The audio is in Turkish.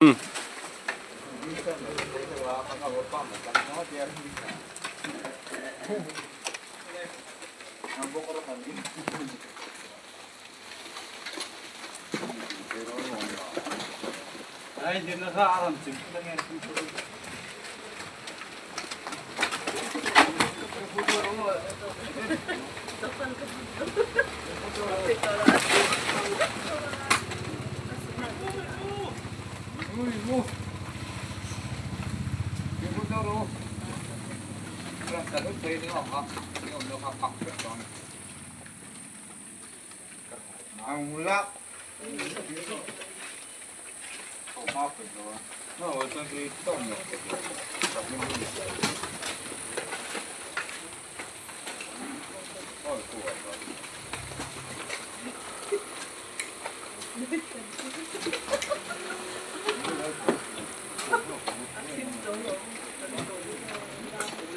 응. Ay, hindi nakaaram. Simple lang yan. Ang mulak. No, it's not the stone.